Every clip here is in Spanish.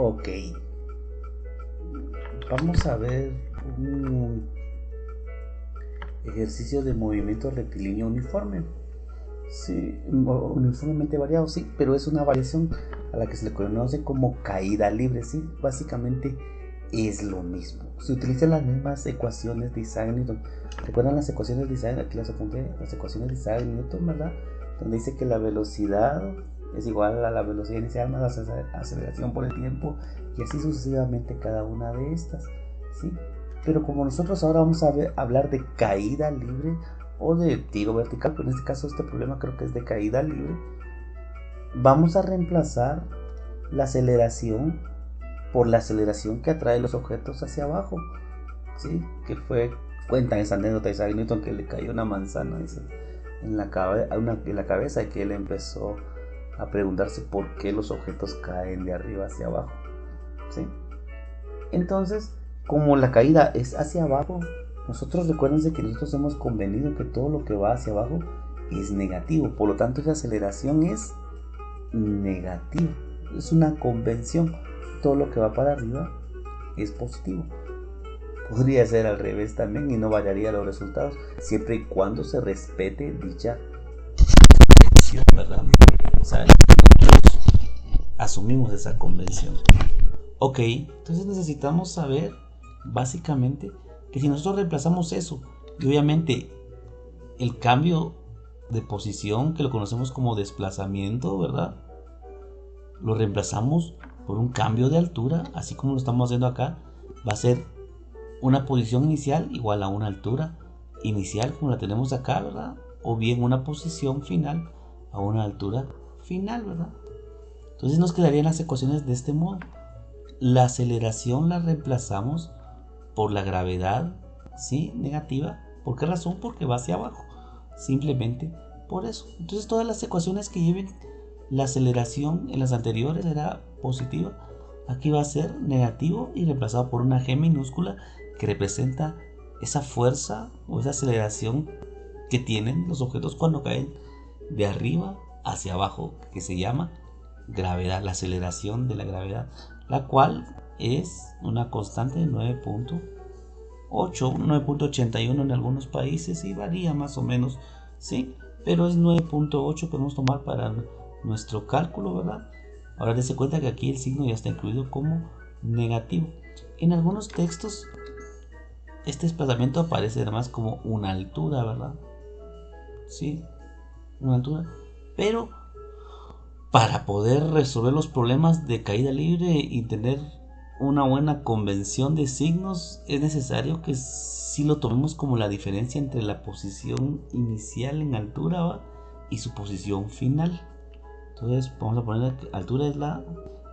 Ok, vamos a ver un ejercicio de movimiento rectilíneo uniforme. Sí, uniformemente variado, sí, pero es una variación a la que se le conoce como caída libre, sí, básicamente es lo mismo. Se utilizan las mismas ecuaciones de Isaac Newton. ¿Recuerdan las ecuaciones de Isaac? Aquí las apunté, las ecuaciones de Isaac Newton, ¿verdad? Donde dice que la velocidad es igual a la velocidad inicial más la aceleración por el tiempo, y así sucesivamente cada una de estas, ¿sí? Pero como nosotros ahora vamos a hablar de caída libre o de tiro vertical, pero en este caso este problema creo que es de caída libre, vamos a reemplazar la aceleración por la aceleración que atrae los objetos hacia abajo, ¿sí? Que cuentan esa anécdota de Isaac Newton que le cayó una manzana, dice, en la cabeza, y que él empezó a preguntarse por qué los objetos caen de arriba hacia abajo, ¿sí? Entonces, como la caída es hacia abajo, recuérdense que nosotros hemos convenido que todo lo que va hacia abajo es negativo, por lo tanto esa aceleración es negativa, es una convención, todo lo que va para arriba es positivo. Podría ser al revés también y no variaría los resultados, siempre y cuando se respete dicha convención, ¿verdad? O sea, nosotros asumimos esa convención. Ok, entonces necesitamos saber básicamente que si nosotros reemplazamos eso, y obviamente el cambio de posición, que lo conocemos como desplazamiento, ¿verdad? Lo reemplazamos por un cambio de altura, así como lo estamos haciendo acá, va a ser una posición inicial igual a una altura inicial como la tenemos acá, ¿verdad? O bien una posición final a una altura final, ¿verdad? Entonces nos quedarían las ecuaciones de este modo. La aceleración la reemplazamos por la gravedad, ¿sí? Negativa. ¿Por qué razón? Porque va hacia abajo. Simplemente por eso. Entonces todas las ecuaciones que lleven la aceleración en las anteriores era positiva. Aquí va a ser negativo y reemplazado por una G minúscula que representa esa fuerza o esa aceleración que tienen los objetos cuando caen de arriba hacia abajo, que se llama gravedad, la aceleración de la gravedad, la cual es una constante de 9.8, 9.81 en algunos países y varía más o menos, ¿sí? Pero es 9.8 que podemos tomar para nuestro cálculo, ¿verdad? Ahora dése cuenta que aquí el signo ya está incluido como negativo. En algunos textos este desplazamiento aparece además como una altura, ¿verdad? Sí, una altura. Pero para poder resolver los problemas de caída libre y tener una buena convención de signos, es necesario que sí lo tomemos como la diferencia entre la posición inicial en altura, ¿va? Y su posición final. Entonces vamos a poner que altura es la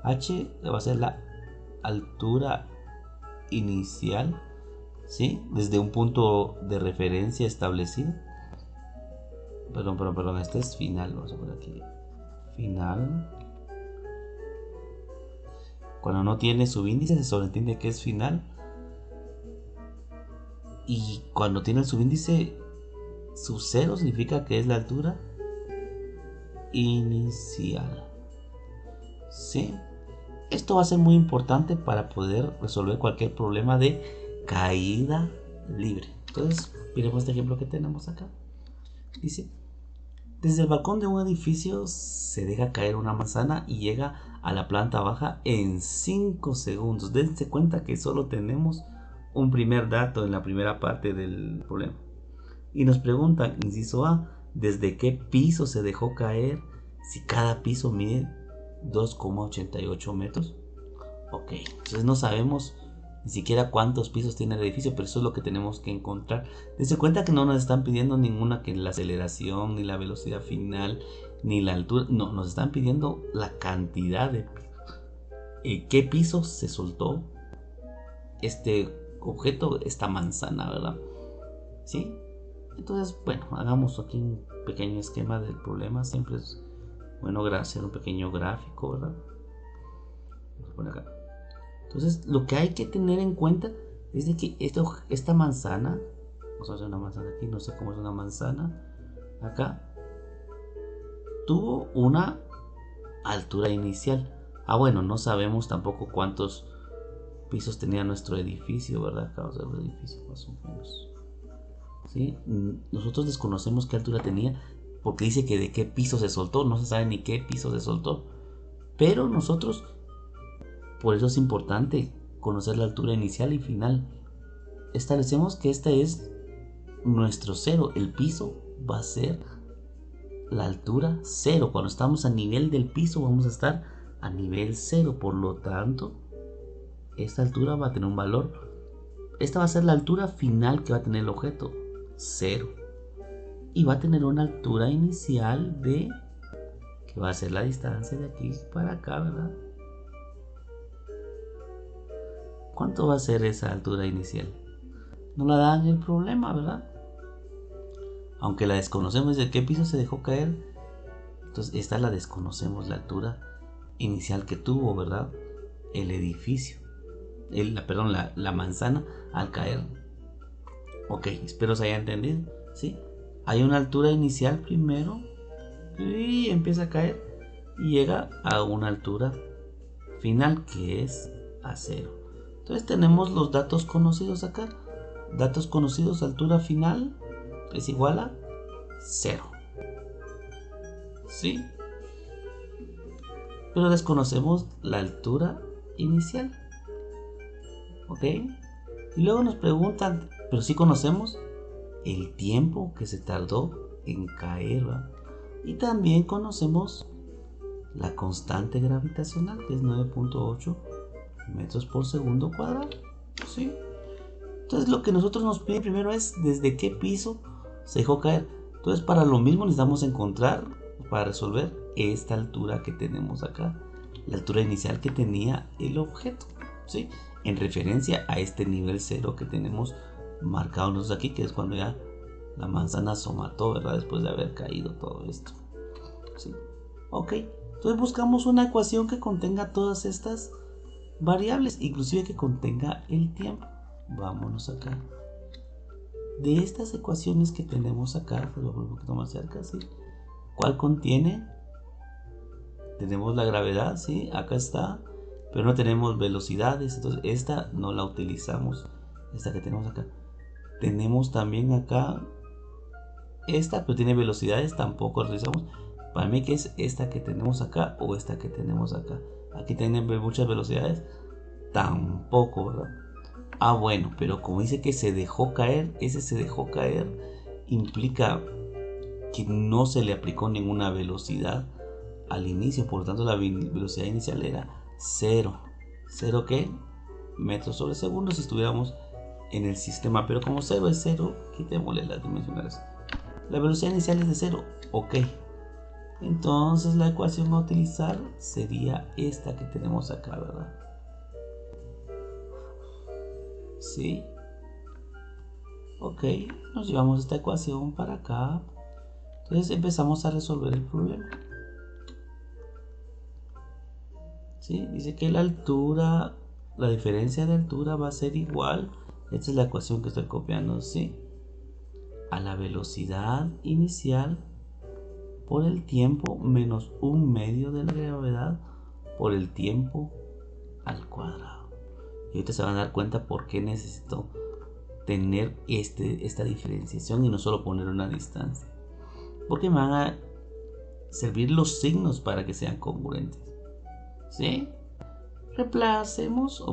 h, va a ser la altura inicial, ¿sí? Desde un punto de referencia establecido. Perdón, este es final, vamos a poner aquí final. Cuando no tiene subíndice se sobreentiende que es final. Y cuando tiene el subíndice sub 0 significa que es la altura inicial. ¿Sí? Esto va a ser muy importante para poder resolver cualquier problema de caída libre. Entonces, miremos este ejemplo que tenemos acá. Dice: desde el balcón de un edificio se deja caer una manzana y llega a la planta baja en 5 segundos. Dense cuenta que solo tenemos un primer dato en la primera parte del problema. Y nos preguntan, inciso A, ¿desde qué piso se dejó caer si cada piso mide 2,88 metros? Ok, entonces no sabemos ni siquiera cuántos pisos tiene el edificio, pero eso es lo que tenemos que encontrar. Dense cuenta que no nos están pidiendo ninguna, que la aceleración, ni la velocidad final, ni la altura. No, nos están pidiendo la cantidad de qué piso se soltó este objeto, esta manzana, ¿verdad? ¿Sí? Entonces, bueno, hagamos aquí un pequeño esquema del problema. Siempre es bueno hacer un pequeño gráfico, ¿verdad? Vamos a poner acá. Entonces, lo que hay que tener en cuenta es de que esta manzana, vamos a hacer una manzana aquí, no sé cómo es una manzana, acá, tuvo una altura inicial. Bueno, no sabemos tampoco cuántos pisos tenía nuestro edificio, ¿verdad? Vamos a ver el edificio más o menos. ¿Sí? Nosotros desconocemos qué altura tenía porque dice que de qué piso se soltó, no se sabe ni qué piso se soltó. Pero nosotros, por eso es importante conocer la altura inicial y final. Establecemos que esta es nuestro cero, el piso va a ser la altura cero. Cuando estamos a nivel del piso vamos a estar a nivel cero, por lo tanto esta altura va a tener un valor. Esta va a ser la altura final que va a tener el objeto, 0, y va a tener una altura inicial de, que va a ser la distancia de aquí para acá, ¿verdad? ¿Cuánto va a ser esa altura inicial? No la dan el problema, ¿verdad? Aunque la desconocemos de qué piso se dejó caer, entonces esta la desconocemos, la altura inicial que tuvo, ¿verdad? El edificio, la manzana al caer. Ok, espero se haya entendido, ¿sí? Hay una altura inicial primero y empieza a caer y llega a una altura final que es a 0. Entonces tenemos los datos conocidos acá. Datos conocidos, altura final es igual a 0. ¿Sí? Pero desconocemos la altura inicial. ¿Ok? Y luego nos preguntan, pero sí conocemos el tiempo que se tardó en caer, ¿verdad? Y también conocemos la constante gravitacional, que es 9.8 metros por segundo cuadrado. ¿Sí? Entonces lo que nosotros nos pide primero es desde qué piso se dejó caer. Entonces para lo mismo necesitamos encontrar, para resolver, esta altura que tenemos acá, la altura inicial que tenía el objeto, ¿sí? En referencia a este nivel 0 que tenemos marcado nosotros aquí, que es cuando ya la manzana somató, ¿verdad? Después de haber caído todo esto, ¿sí? Ok, entonces buscamos una ecuación que contenga todas estas variables, inclusive que contenga el tiempo. Vámonos acá. De estas ecuaciones que tenemos acá, lo voy a un poquito más cerca, ¿sí? ¿Cuál contiene? Tenemos la gravedad, ¿sí? Acá está, pero no tenemos velocidades, entonces esta no la utilizamos, esta que tenemos acá. Tenemos también acá esta, pero tiene velocidades, tampoco la utilizamos. Para mí, que es esta que tenemos acá o esta que tenemos acá. Aquí tienen muchas velocidades, tampoco, ¿verdad? Bueno, pero como dice que se dejó caer, ese se dejó caer implica que no se le aplicó ninguna velocidad al inicio, por lo tanto la velocidad inicial era 0. ¿0 qué? Metros sobre segundo si estuviéramos en el sistema, pero como 0 es 0, quitémosle las dimensionales. La velocidad inicial es de 0, ok. Entonces la ecuación a utilizar sería esta que tenemos acá, ¿verdad? ¿Sí? Ok, nos llevamos esta ecuación para acá. Entonces empezamos a resolver el problema. ¿Sí? Dice que la altura, la diferencia de altura va a ser igual, esta es la ecuación que estoy copiando, ¿sí? A la velocidad inicial por el tiempo menos 1/2 de la gravedad por el tiempo al cuadrado. Y ahorita se van a dar cuenta por qué necesito tener esta diferenciación y no solo poner una distancia. Porque me van a servir los signos para que sean congruentes. ¿Sí? Reemplacemos,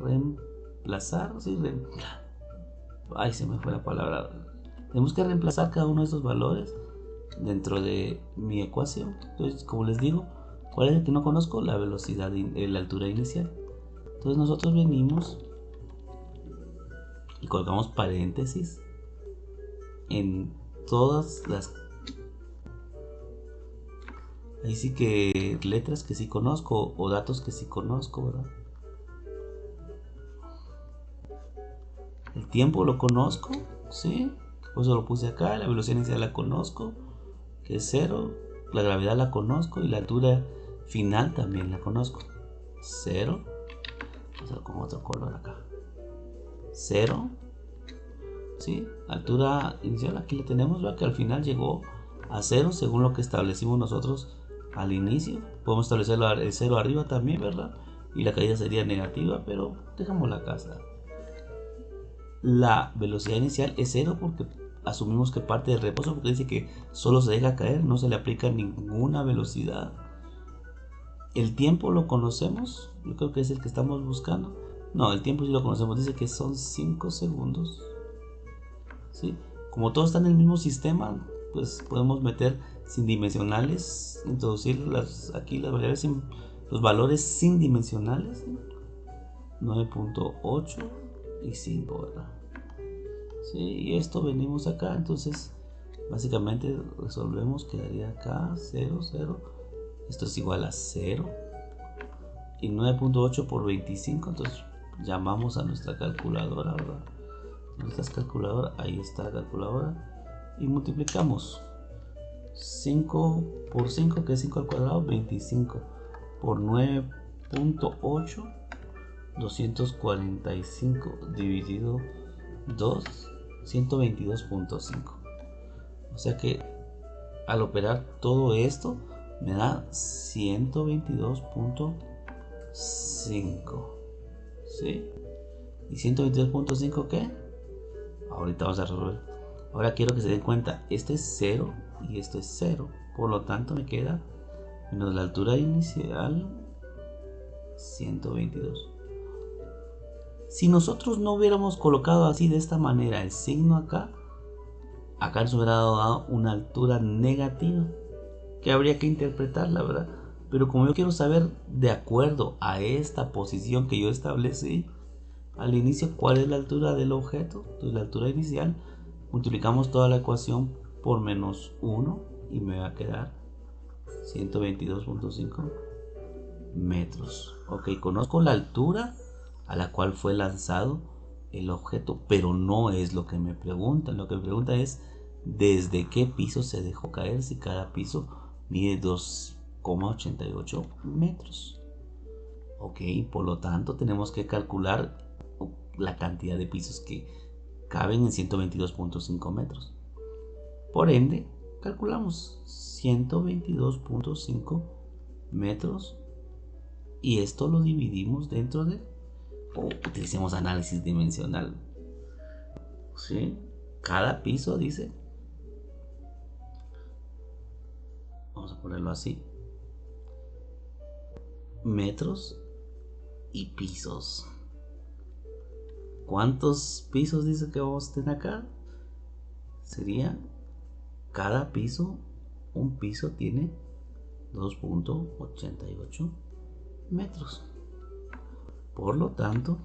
reemplazar, ¿sí? Ay, se me fue la palabra. Tenemos que reemplazar cada uno de esos valores dentro de mi ecuación. Entonces, como les digo, ¿cuál es el que no conozco? La velocidad, la altura inicial. Entonces nosotros venimos y colocamos paréntesis en todas las, ahí sí que letras que sí conozco o datos que sí conozco, ¿verdad? El tiempo lo conozco, ¿sí? Por eso lo puse acá. La velocidad inicial la conozco, que es 0. La gravedad la conozco y la altura final también la conozco. 0. Vamos a hacer con otro color acá. 0. ¿Sí? Altura inicial aquí la tenemos, ¿verdad? Que al final llegó a 0 según lo que establecimos nosotros al inicio. Podemos establecer el 0 arriba también, ¿verdad? Y la caída sería negativa, pero dejamos la casa. La velocidad inicial es 0 porque asumimos que parte del reposo, porque dice que solo se deja caer, no se le aplica ninguna velocidad. El tiempo lo conocemos, yo creo que es el que estamos buscando. No, el tiempo sí lo conocemos, dice que son 5 segundos. ¿Sí? Como todo está en el mismo sistema, pues podemos meter sin dimensionales, introducir aquí las variables, los valores sin dimensionales, ¿sí? 9.8 y 5, ¿verdad? Sí, y esto venimos acá, entonces básicamente resolvemos, quedaría acá 0, 0, esto es igual a 0 y 9.8 por 25, entonces llamamos a nuestra calculadora, ¿verdad? Nuestra calculadora, ahí está la calculadora, y multiplicamos 5 por 5, que es 5 al cuadrado, 25 por 9.8, 245 dividido 2, 122.5. O sea que al operar todo esto me da 122.5. ¿Sí? ¿Y 122.5 qué? Ahorita vamos a resolver. Ahora quiero que se den cuenta, este es 0 y esto es 0. Por lo tanto me queda menos la altura inicial, 122. Si nosotros no hubiéramos colocado así de esta manera el signo acá nos hubiera dado una altura negativa, que habría que interpretarla, ¿verdad? Pero como yo quiero saber de acuerdo a esta posición que yo establecí al inicio cuál es la altura del objeto, entonces la altura inicial, multiplicamos toda la ecuación por menos 1 y me va a quedar 122.5 metros. Ok, conozco la altura a la cual fue lanzado el objeto, pero no es lo que me preguntan. Lo que me pregunta es desde qué piso se dejó caer, si cada piso mide 2,88 metros. Ok, por lo tanto tenemos que calcular la cantidad de pisos que caben en 122.5 metros. Por ende, calculamos 122.5 metros y esto lo dividimos dentro de, o utilicemos análisis dimensional. ¿Sí? Cada piso dice, vamos a ponerlo así, metros y pisos. ¿Cuántos pisos dice que vamos a tener acá? Sería cada piso, un piso tiene 2.88 metros. Por lo tanto,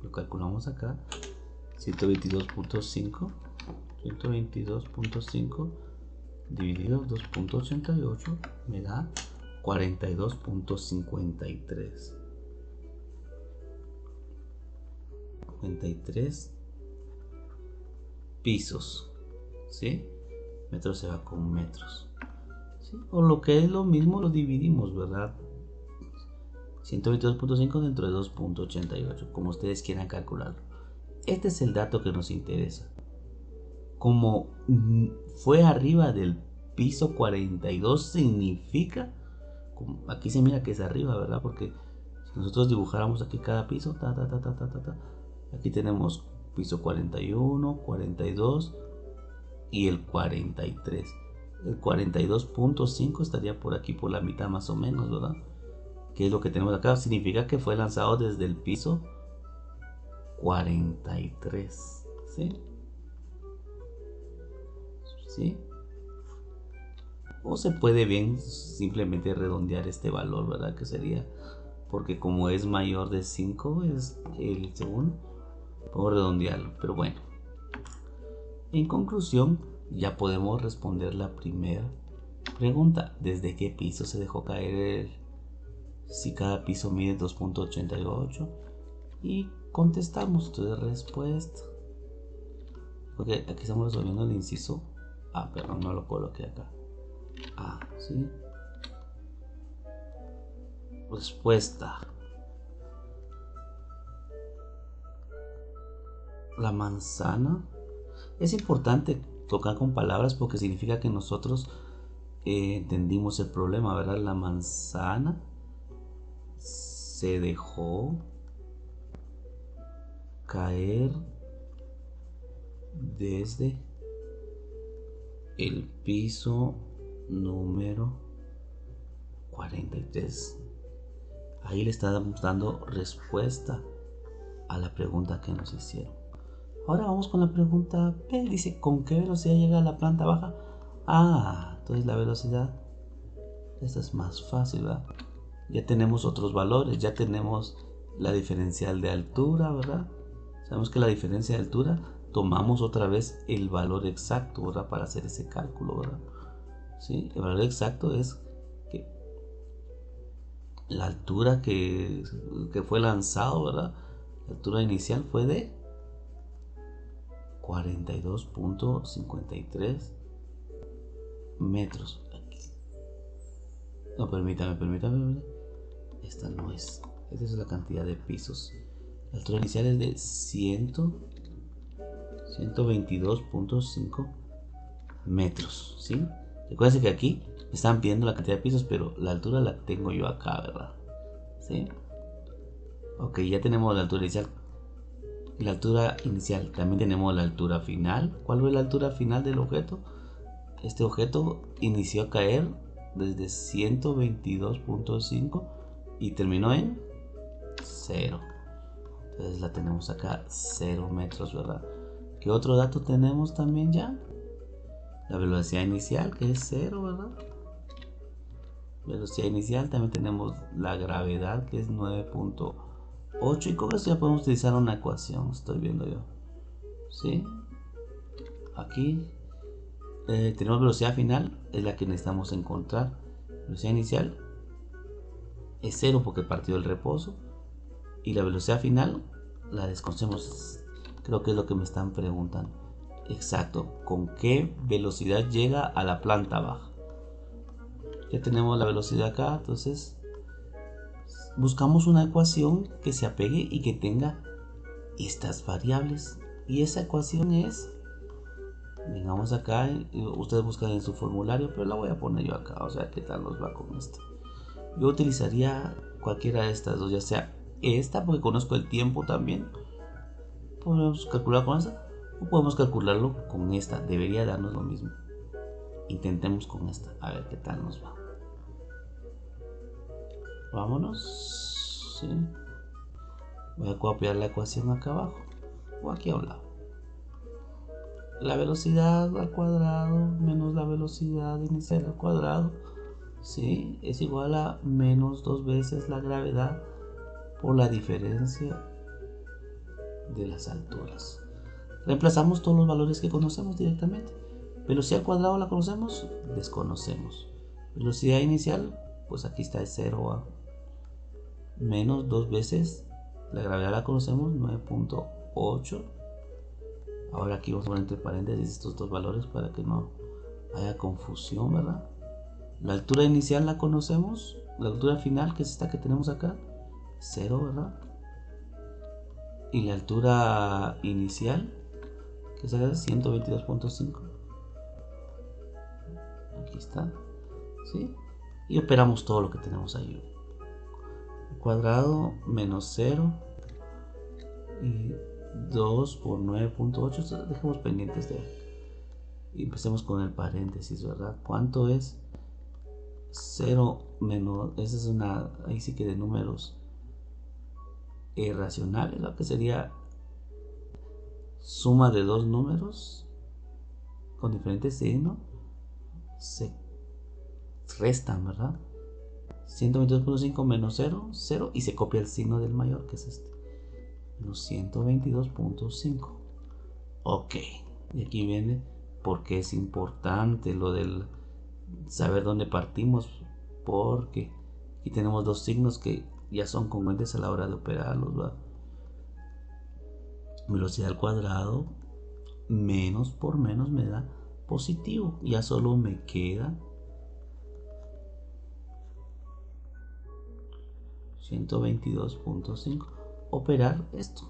lo calculamos acá, 122.5 dividido 2.88 me da 42.53. 53 pisos, ¿sí? Metros se va con metros, ¿sí? O lo que es lo mismo lo dividimos, ¿verdad? 122.5 dentro de 2.88, como ustedes quieran calcularlo. Este es el dato que nos interesa. Como fue arriba del piso 42, significa, aquí se mira que es arriba, ¿verdad? Porque si nosotros dibujáramos aquí cada piso, aquí tenemos piso 41, 42 y el 43. El 42.5 estaría por aquí, por la mitad más o menos, ¿verdad? ¿Qué es lo que tenemos acá? Significa que fue lanzado desde el piso 43. ¿Sí? ¿Sí? O se puede bien simplemente redondear este valor, ¿verdad? Que sería, porque como es mayor de 5, es el segundo, puedo redondearlo. Pero bueno, en conclusión, ya podemos responder la primera pregunta. ¿Desde qué piso se dejó caer si cada piso mide 2.88? Y contestamos tu respuesta. Porque aquí estamos resolviendo el inciso A, pero no lo coloqué acá. A, ¿sí? Respuesta. La manzana. Es importante tocar con palabras porque significa que nosotros entendimos el problema, ¿verdad? La manzana se dejó caer desde el piso número 43. Ahí le estamos dando respuesta a la pregunta que nos hicieron. Ahora vamos con la pregunta B. Dice, ¿con qué velocidad llega a la planta baja? Entonces la velocidad, esta es más fácil, ¿verdad? Ya tenemos otros valores, ya tenemos la diferencial de altura, ¿verdad? Sabemos que la diferencia de altura, tomamos otra vez el valor exacto, ¿verdad? Para hacer ese cálculo, ¿verdad? ¿Sí? El valor exacto es que la altura que fue lanzado, ¿verdad? La altura inicial fue de 42.53 metros. No, permítame. Esta no es. Esta es la cantidad de pisos. La altura inicial es de 122.5 metros, ¿sí? Recuerden que aquí me están pidiendo la cantidad de pisos, pero la altura la tengo yo acá, ¿verdad? ¿Sí? Ok, ya tenemos la altura inicial. La altura inicial, también tenemos la altura final. ¿Cuál fue la altura final del objeto? Este objeto inició a caer desde 122.5 y terminó en 0. Entonces la tenemos acá, 0 metros, ¿verdad? ¿Qué otro dato tenemos también ya? La velocidad inicial, que es 0, ¿verdad? Velocidad inicial, también tenemos la gravedad, que es 9.8, y con esto ya podemos utilizar una ecuación, estoy viendo yo. ¿Sí? Aquí tenemos velocidad final, es la que necesitamos encontrar. Velocidad inicial es 0 porque partió del reposo, y la velocidad final la desconocemos. Creo que es lo que me están preguntando. Exacto, ¿con qué velocidad llega a la planta baja? Ya tenemos la velocidad acá, entonces buscamos una ecuación que se apegue y que tenga estas variables. Y esa ecuación es, vengamos acá, ustedes buscan en su formulario, pero la voy a poner yo acá, o sea, ¿qué tal nos va con esto? Yo utilizaría cualquiera de estas dos, ya sea esta, porque conozco el tiempo también, podemos calcular con esta, o podemos calcularlo con esta, debería darnos lo mismo. Intentemos con esta, a ver qué tal nos va. Vámonos, ¿sí? Voy a copiar la ecuación acá abajo, o aquí a un lado. La velocidad al cuadrado menos la velocidad inicial al cuadrado, ¿sí? Es igual a menos 2 veces la gravedad por la diferencia de las alturas. Reemplazamos todos los valores que conocemos directamente. Velocidad al cuadrado la conocemos, desconocemos. Velocidad inicial, pues aquí está, es 0 menos 2 veces la gravedad la conocemos, 9.8. Ahora aquí vamos a poner entre paréntesis estos dos valores para que no haya confusión, ¿verdad? La altura inicial la conocemos, la altura final, que es esta que tenemos acá, 0, ¿verdad? Y la altura inicial, que es 122.5. Aquí está, ¿sí? Y operamos todo lo que tenemos ahí. Cuadrado menos 0 y 2 por 9.8. Dejemos pendientes de él. Y empecemos con el paréntesis, ¿verdad? ¿Cuánto es 0 menos? Esa es una, ahí sí que de números irracionales, lo que sería suma de dos números con diferentes signos, se restan, ¿verdad? 122.5 menos 0, 0, y se copia el signo del mayor, que es este, menos 122.5. Ok, y aquí viene porque es importante lo del saber dónde partimos, porque aquí tenemos dos signos que ya son congruentes a la hora de operarlos, ¿verdad? Velocidad al cuadrado menos por menos me da positivo, ya solo me queda 122.5. Operar esto.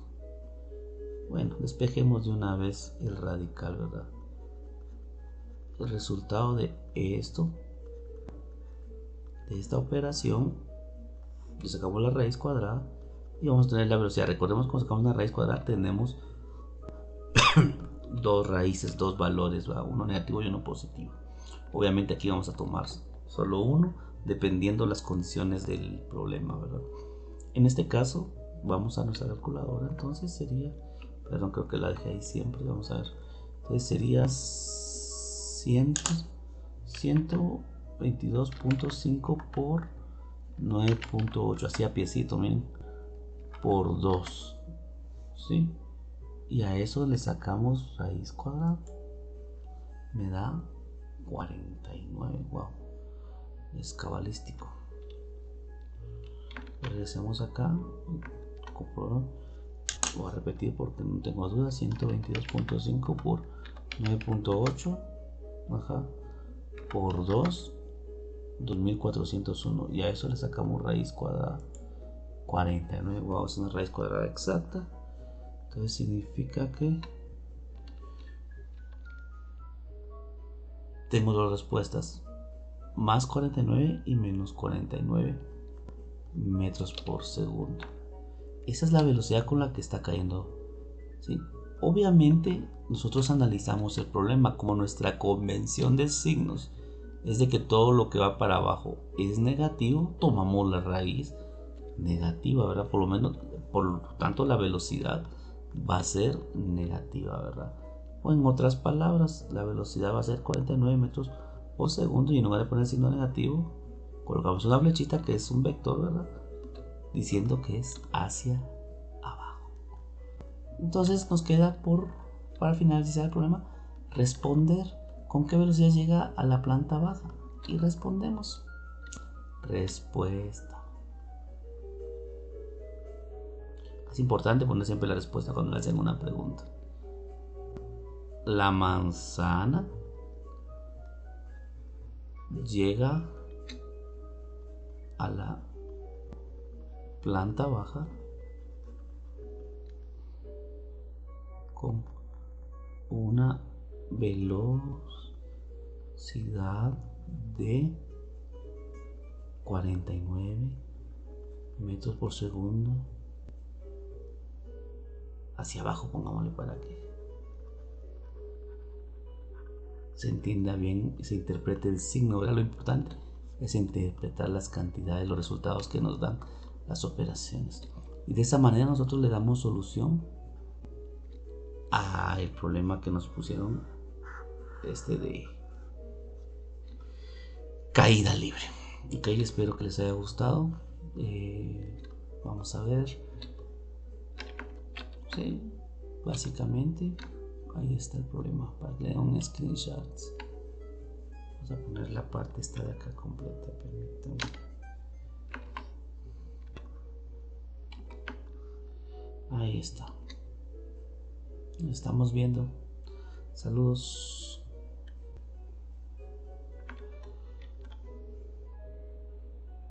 Bueno, despejemos de una vez el radical, ¿verdad? El resultado de esto de esta operación, le sacamos la raíz cuadrada y vamos a tener la velocidad. Recordemos que cuando sacamos una raíz cuadrada tenemos dos raíces, dos valores, ¿va? Uno negativo y uno positivo. Obviamente aquí vamos a tomar solo uno dependiendo las condiciones del problema, ¿verdad? En este caso vamos a nuestra calculadora, entonces sería, perdón, creo que la dejé ahí siempre, vamos a ver, entonces sería 122.5 por 9.8, así a piecito, miren, por 2, ¿sí? Y a eso le sacamos raíz cuadrada, me da 49, wow, es cabalístico. Regresemos acá, voy a repetir porque no tengo dudas, 122.5 por 9.8, ajá, por 2, 2401, y a eso le sacamos raíz cuadrada 49, wow, es una raíz cuadrada exacta. Entonces significa que tengo dos respuestas, más 49 y menos 49 metros por segundo. Esa es la velocidad con la que está cayendo, ¿sí? Obviamente nosotros analizamos el problema como nuestra convención de signos es de que todo lo que va para abajo es negativo, tomamos la raíz negativa, ¿verdad? Por lo menos, por lo tanto la velocidad va a ser negativa, ¿verdad? O en otras palabras, la velocidad va a ser 49 metros por segundo y en lugar de poner el signo negativo, colocamos una flechita que es un vector, ¿verdad? Diciendo que es hacia abajo. Entonces nos queda para finalizar el problema, responder con qué velocidad llega a la planta baja. Y respondemos. Respuesta. Es importante poner siempre la respuesta cuando le hacen una pregunta. La manzana llega a la planta baja con una velocidad de 49 metros por segundo hacia abajo, pongámosle para que se entienda bien y se interprete el signo, ¿verdad? Lo importante es interpretar las cantidades, los resultados que nos dan las operaciones, y de esa manera nosotros le damos solución al problema que nos pusieron de caída libre. Ok, espero que les haya gustado. Vamos a ver. Sí, básicamente ahí está el problema. Para que le den un screenshot, vamos a poner la parte esta de acá completa. Permítanme. Ahí está. Lo estamos viendo. Saludos.